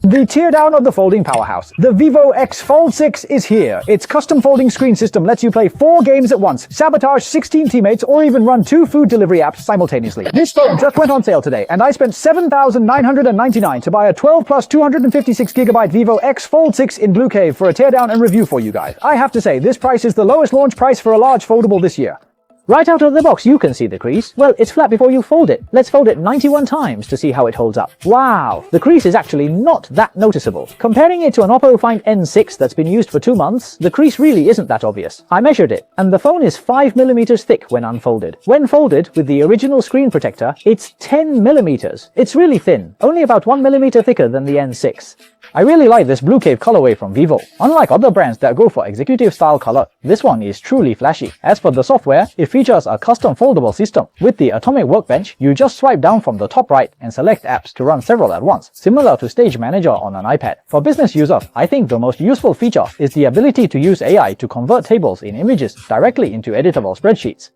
The teardown of the folding powerhouse. The Vivo X Fold 6 is here. Its custom folding screen system lets you play 4 games at once, sabotage 16 teammates, or even run 2 food delivery apps simultaneously. This phone just went on sale today, and I spent $7,999 to buy a 12 plus 256GB Vivo X Fold 6 in Blue Cave for a teardown and review for you guys. I have to say, this price is the lowest launch price for a large foldable this year. Right out of the box, you can see the crease. Well, it's flat before you fold it. Let's fold it 91 times to see how it holds up. Wow, the crease is actually not that noticeable. Comparing it to an Oppo Find N6 that's been used for 2 months, the crease really isn't that obvious. I measured it, and the phone is 5mm thick when unfolded. When folded with the original screen protector, it's 10mm. It's really thin, only about 1mm thicker than the N6. I really like this Blue Cave colorway from Vivo. Unlike other brands that go for executive style color, this one is truly flashy. As for the software, it features a custom foldable system. With the Atomic Workbench, you just swipe down from the top right and select apps to run several at once, similar to Stage Manager on an iPad. For business users, I think the most useful feature is the ability to use AI to convert tables in images directly into editable spreadsheets.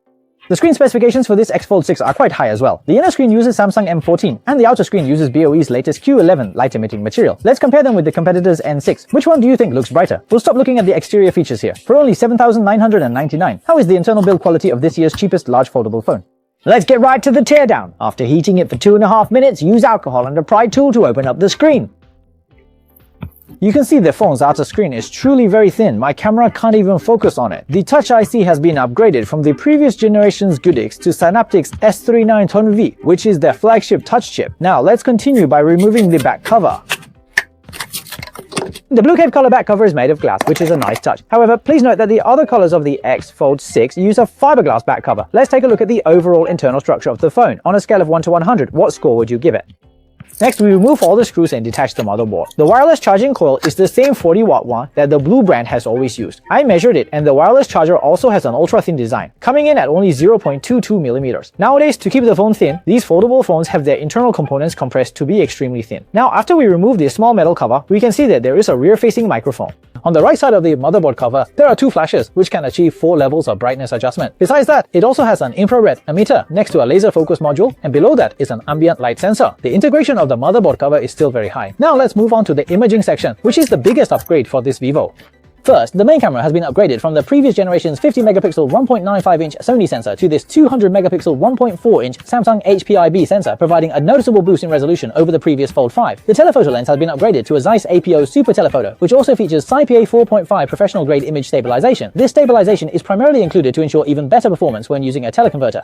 The screen specifications for this X Fold 6 are quite high as well. The inner screen uses Samsung M14, and the outer screen uses BOE's latest Q11 light-emitting material. Let's compare them with the competitor's N6. Which one do you think looks brighter? We'll stop looking at the exterior features here. For only $7,999, how is the internal build quality of this year's cheapest large foldable phone? Let's get right to the teardown. After heating it for 2.5 minutes, use alcohol and a pry tool to open up the screen. You can see the phone's outer screen is truly very thin. My camera can't even focus on it. The Touch IC has been upgraded from the previous generation's Goodix to Synaptics S39 Ton-V, which is their flagship touch chip. Now let's continue by removing the back cover. The Blue Cave color back cover is made of glass, which is a nice touch. However, please note that the other colors of the X Fold 6 use a fiberglass back cover. Let's take a look at the overall internal structure of the phone. On a scale of 1 to 100, what score would you give it? Next, we remove all the screws and detach the motherboard. The wireless charging coil is the same 40-watt one that the Blue brand has always used. I measured it, and the wireless charger also has an ultra-thin design, coming in at only 0.22mm. Nowadays, to keep the phone thin, these foldable phones have their internal components compressed to be extremely thin. Now, after we remove the small metal cover, we can see that there is a rear-facing microphone. On the right side of the motherboard cover, there are 2 flashes, which can achieve 4 levels of brightness adjustment. Besides that, it also has an infrared emitter next to a laser focus module, and below that is an ambient light sensor. The integration of the motherboard cover is still very high. Now let's move on to the imaging section, which is the biggest upgrade for this Vivo. First, the main camera has been upgraded from the previous generation's 50-megapixel 1.95-inch Sony sensor to this 200-megapixel 1.4-inch Samsung HPIB sensor, providing a noticeable boost in resolution over the previous Fold 5. The telephoto lens has been upgraded to a Zeiss APO Super Telephoto, which also features SiPA 4.5 professional-grade image stabilization. This stabilization is primarily included to ensure even better performance when using a teleconverter.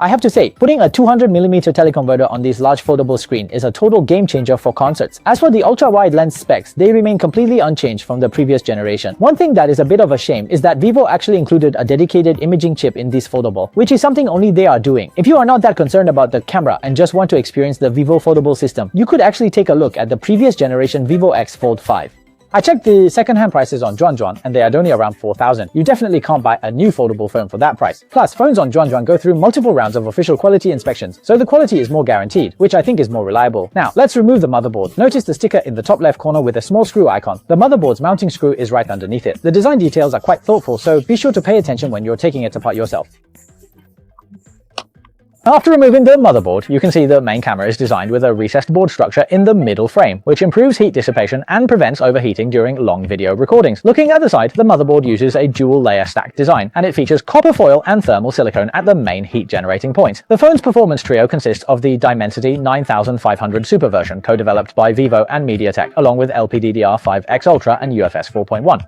I have to say, putting a 200mm teleconverter on this large foldable screen is a total game changer for concerts. As for the ultra-wide lens specs, they remain completely unchanged from the previous generation. One thing that is a bit of a shame is that Vivo actually included a dedicated imaging chip in this foldable, which is something only they are doing. If you are not that concerned about the camera and just want to experience the Vivo foldable system, you could actually take a look at the previous generation Vivo X Fold 5. I checked the second-hand prices on Juan and they are only around 4,000. You definitely can't buy a new foldable phone for that price. Plus, phones on Juan go through multiple rounds of official quality inspections, so the quality is more guaranteed, which I think is more reliable. Now, let's remove the motherboard. Notice the sticker in the top left corner with a small screw icon. The motherboard's mounting screw is right underneath it. The design details are quite thoughtful, so be sure to pay attention when you're taking it apart yourself. After removing the motherboard, you can see the main camera is designed with a recessed board structure in the middle frame, which improves heat dissipation and prevents overheating during long video recordings. Looking at the side, the motherboard uses a dual-layer stacked design, and it features copper foil and thermal silicone at the main heat-generating point. The phone's performance trio consists of the Dimensity 9500 Super version, co-developed by Vivo and MediaTek, along with LPDDR5X Ultra and UFS 4.1.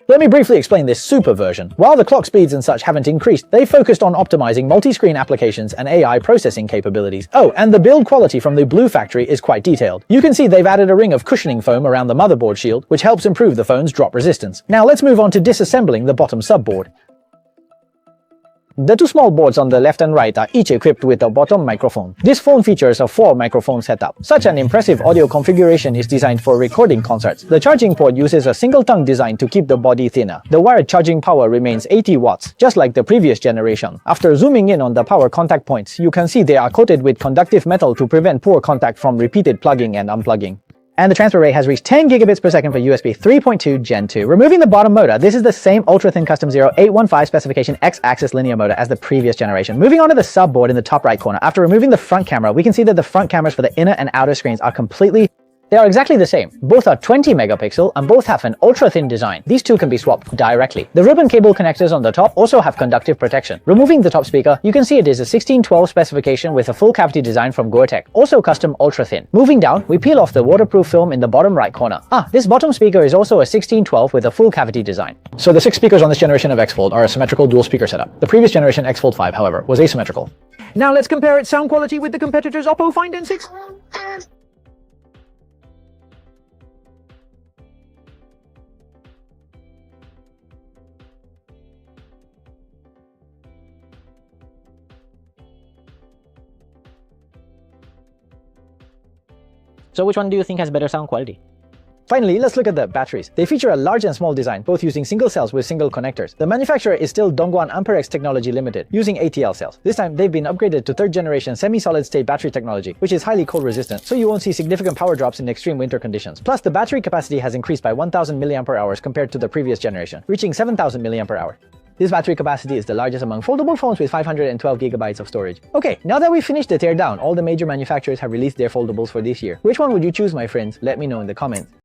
Let me briefly explain this Super version. While the clock speeds and such haven't increased, they focused on optimizing multi-screen applications and AI processing capabilities. Oh, and the build quality from the Blue factory is quite detailed. You can see they've added a ring of cushioning foam around the motherboard shield, which helps improve the phone's drop resistance. Now let's move on to disassembling the bottom subboard. The 2 small boards on the left and right are each equipped with a bottom microphone. This phone features a 4-microphone setup. Such an impressive audio configuration is designed for recording concerts. The charging port uses a single-tongue design to keep the body thinner. The wired charging power remains 80 watts, just like the previous generation. After zooming in on the power contact points, you can see they are coated with conductive metal to prevent poor contact from repeated plugging and unplugging. And the transfer rate has reached 10 gigabits per second for USB 3.2 Gen 2. Removing the bottom motor, this is the same ultra-thin custom 0815 specification X-axis linear motor as the previous generation. Moving on to the subboard in the top right corner, after removing the front camera, we can see that the front cameras for the inner and outer screens are completely They are exactly the same. Both are 20 megapixel and both have an ultra-thin design. These two can be swapped directly. The ribbon cable connectors on the top also have conductive protection. Removing the top speaker, you can see it is a 1612 specification with a full cavity design from Gore-Tex, also custom ultra-thin. Moving down, we peel off the waterproof film in the bottom right corner. This bottom speaker is also a 1612 with a full cavity design. So the 6 speakers on this generation of Xfold are a symmetrical dual speaker setup. The previous generation Xfold 5, however, was asymmetrical. Now let's compare its sound quality with the competitor's Oppo Find N6. So which one do you think has better sound quality? Finally, let's look at the batteries. They feature a large and small design, both using single cells with single connectors. The manufacturer is still Dongguan Amperex Technology Limited, using ATL cells. This time, they've been upgraded to 3rd generation semi-solid-state battery technology, which is highly cold resistant, so you won't see significant power drops in extreme winter conditions. Plus, the battery capacity has increased by 1000 mAh compared to the previous generation, reaching 7000 mAh. This battery capacity is the largest among foldable phones with 512 GB of storage. Okay, now that we've finished the teardown, all the major manufacturers have released their foldables for this year. Which one would you choose, my friends? Let me know in the comments.